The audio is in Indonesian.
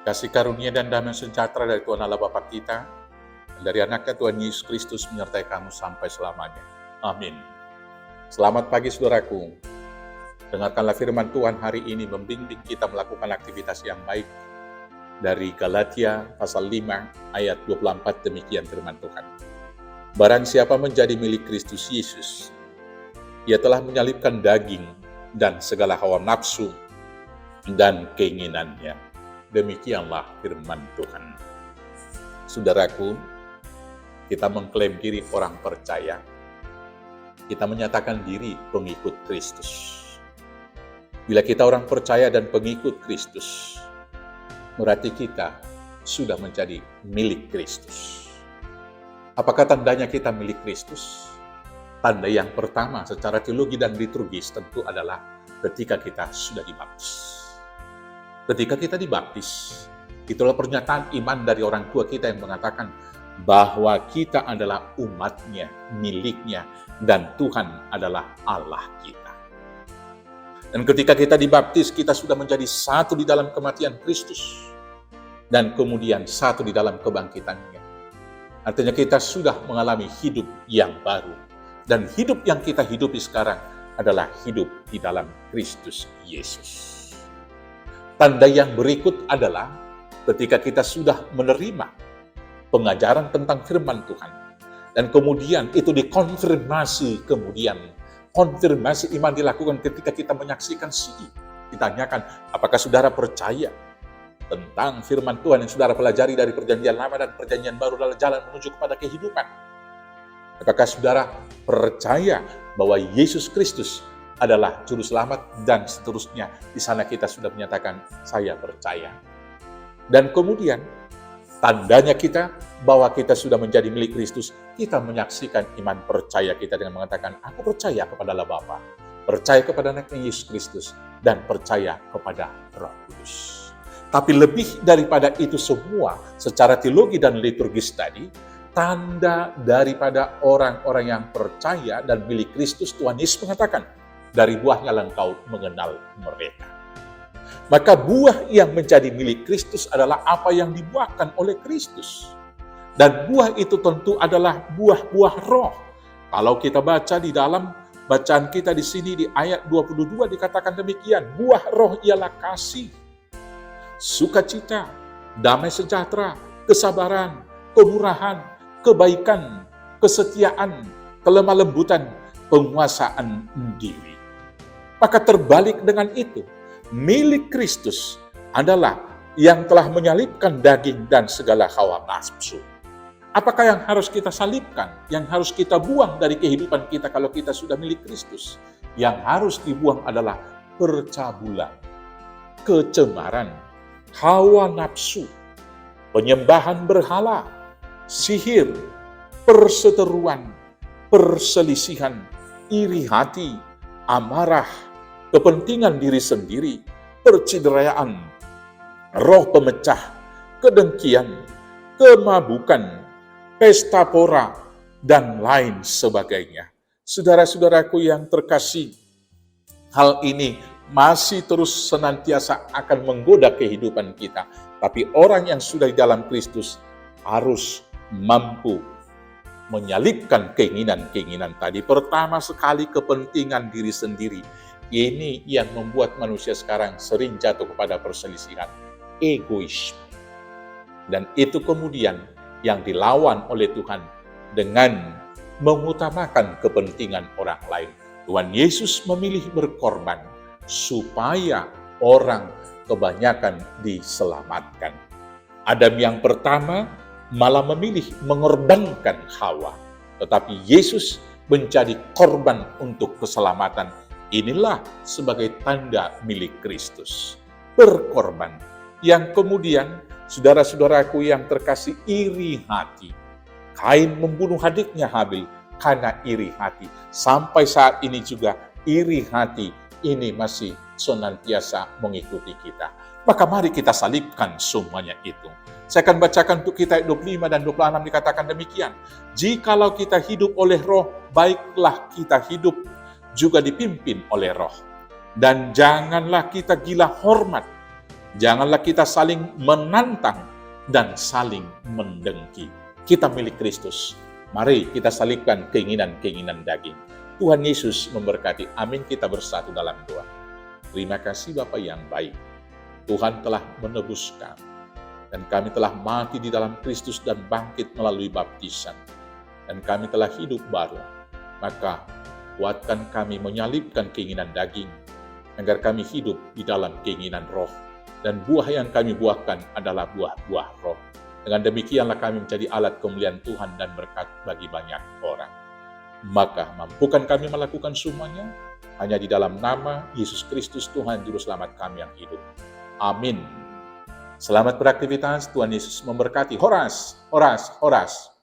Kasih karunia dan damai sejahtera dari Tuhan Allah Bapa kita, dan dari anaknya Tuhan Yesus Kristus menyertai kamu sampai selamanya. Amin. Selamat pagi saudaraku. Dengarkanlah firman Tuhan hari ini membimbing kita melakukan aktivitas yang baik. Dari Galatia pasal 5 ayat 24 demikian firman Tuhan. Barang siapa menjadi milik Kristus Yesus, ia telah menyalibkan daging dan segala hawa nafsu dan keinginannya. Demikianlah firman Tuhan. Saudaraku, kita mengklaim diri orang percaya. Kita menyatakan diri pengikut Kristus. Bila kita orang percaya dan pengikut Kristus, berarti kita sudah menjadi milik Kristus. Apakah tandanya kita milik Kristus? Tanda yang pertama secara teologi dan liturgis tentu adalah ketika kita sudah dibaptis. Ketika kita dibaptis, itulah pernyataan iman dari orang tua kita yang mengatakan bahwa kita adalah umatnya, miliknya, dan Tuhan adalah Allah kita. Dan ketika kita dibaptis, kita sudah menjadi satu di dalam kematian Kristus, dan kemudian satu di dalam kebangkitannya. Artinya kita sudah mengalami hidup yang baru, dan hidup yang kita hidupi sekarang adalah hidup di dalam Kristus Yesus. Tanda yang berikut adalah ketika kita sudah menerima pengajaran tentang firman Tuhan. Dan kemudian itu dikonfirmasi kemudian. Konfirmasi iman dilakukan ketika kita menyaksikan CD. Ditanyakan, apakah saudara percaya tentang firman Tuhan yang saudara pelajari dari perjanjian lama dan perjanjian baru adalah jalan menuju kepada kehidupan? Apakah saudara percaya bahwa Yesus Kristus adalah juru selamat dan seterusnya? Di sana kita sudah menyatakan, saya percaya. Dan kemudian, tandanya kita bahwa kita sudah menjadi milik Kristus, kita menyaksikan iman percaya kita dengan mengatakan, aku percaya kepada Allah Bapa, percaya kepada anaknya Yesus Kristus, dan percaya kepada Roh Kudus. Tapi lebih daripada itu semua, secara teologi dan liturgis tadi, tanda daripada orang-orang yang percaya dan milik Kristus, Tuhan Yesus mengatakan, dari buahnya engkau mengenal mereka. Maka buah yang menjadi milik Kristus adalah apa yang dibuahkan oleh Kristus. Dan buah itu tentu adalah buah-buah roh. Kalau kita baca di dalam bacaan kita di sini di ayat 22 dikatakan demikian, buah roh ialah kasih, sukacita, damai sejahtera, kesabaran, kemurahan, kebaikan, kesetiaan, kelemah lembutan, penguasaan diri. Maka terbalik dengan itu, milik Kristus adalah yang telah menyalibkan daging dan segala hawa nafsu. Apakah yang harus kita salibkan, yang harus kita buang dari kehidupan kita kalau kita sudah milik Kristus? Yang harus dibuang adalah percabulan, kecemaran, hawa nafsu, penyembahan berhala, sihir, perseteruan, perselisihan, iri hati, amarah, kepentingan diri sendiri, percideraan, roh pemecah, kedengkian, kemabukan, pesta pora, dan lain sebagainya. Saudara-saudaraku yang terkasih, hal ini masih terus senantiasa akan menggoda kehidupan kita. Tapi orang yang sudah di dalam Kristus harus mampu menyalibkan keinginan-keinginan tadi. Pertama sekali kepentingan diri sendiri. Ini yang membuat manusia sekarang sering jatuh kepada perselisihan, egois. Dan itu kemudian yang dilawan oleh Tuhan dengan mengutamakan kepentingan orang lain. Tuhan Yesus memilih berkorban supaya orang kebanyakan diselamatkan. Adam yang pertama malah memilih mengorbankan Hawa, tetapi Yesus menjadi korban untuk keselamatan. Inilah sebagai tanda milik Kristus, berkorban. Yang kemudian, saudara-saudaraku yang terkasih, iri hati. Kain membunuh adiknya Habil karena iri hati. Sampai saat ini juga iri hati ini masih senantiasa mengikuti kita. Maka mari kita salibkan semuanya itu. Saya akan bacakan untuk kita ayat 25 dan 26 dikatakan demikian. Jikalau kita hidup oleh roh, baiklah kita hidup juga dipimpin oleh roh. Dan janganlah kita gila hormat Janganlah kita saling menantang dan saling mendengki. Kita milik Kristus. Mari kita salibkan keinginan-keinginan daging. Tuhan Yesus memberkati. Amin. Kita bersatu dalam doa. Terima kasih Bapa yang baik. Tuhan telah menebus kami. Dan kami telah mati di dalam Kristus dan bangkit melalui baptisan. Dan kami telah hidup baru. Maka kuatkan kami menyalibkan keinginan daging, agar kami hidup di dalam keinginan roh. Dan buah yang kami buahkan adalah buah-buah roh. Dengan demikianlah kami menjadi alat kemuliaan Tuhan dan berkat bagi banyak orang. Maka mampukan kami melakukan semuanya hanya di dalam nama Yesus Kristus Tuhan Juru Selamat kami yang hidup. Amin. Selamat beraktivitas, Tuhan Yesus memberkati. Horas, horas, horas.